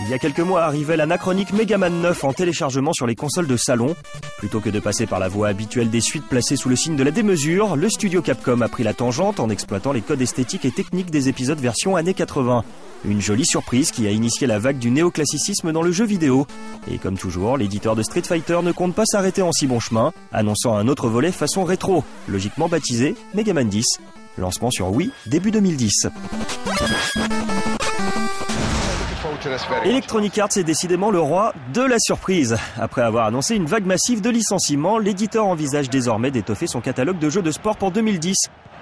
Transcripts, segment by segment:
Il y a quelques mois arrivait l'anachronique Mega Man 9 en téléchargement sur les consoles de salon. Plutôt que de passer par la voie habituelle des suites placées sous le signe de la démesure, le studio Capcom a pris la tangente en exploitant les codes esthétiques et techniques des épisodes version années 80. Une jolie surprise qui a initié la vague du néoclassicisme dans le jeu vidéo. Et comme toujours, l'éditeur de Street Fighter ne compte pas s'arrêter en si bon chemin, annonçant un autre volet façon rétro, logiquement baptisé Mega Man 10. Lancement sur Wii, début 2010. Electronic Arts est décidément le roi de la surprise. Après avoir annoncé une vague massive de licenciements, l'éditeur envisage désormais d'étoffer son catalogue de jeux de sport pour 2010.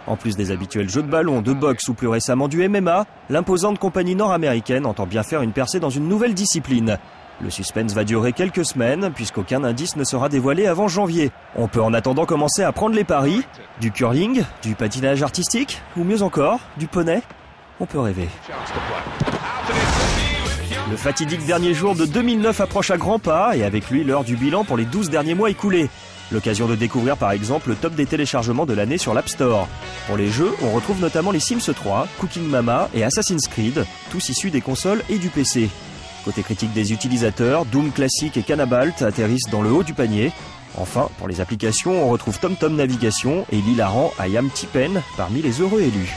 En plus des habituels jeux de ballon, de boxe ou plus récemment du MMA, l'imposante compagnie nord-américaine entend bien faire une percée dans une nouvelle discipline. Le suspense va durer quelques semaines, puisqu'aucun indice ne sera dévoilé avant janvier. On peut en attendant commencer à prendre les paris. Du curling, du patinage artistique, ou mieux encore, du poney. On peut rêver. Le fatidique dernier jour de 2009 approche à grands pas, et avec lui l'heure du bilan pour les 12 derniers mois écoulés. L'occasion de découvrir par exemple le top des téléchargements de l'année sur l'App Store. Pour les jeux, on retrouve notamment les Sims 3, Cooking Mama et Assassin's Creed, tous issus des consoles et du PC. Côté critique des utilisateurs, Doom Classic et Canabalt atterrissent dans le haut du panier. Enfin, pour les applications, on retrouve TomTom Navigation et l'hilarant I Am T-Pen parmi les heureux élus.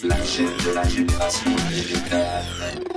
La génération musicale.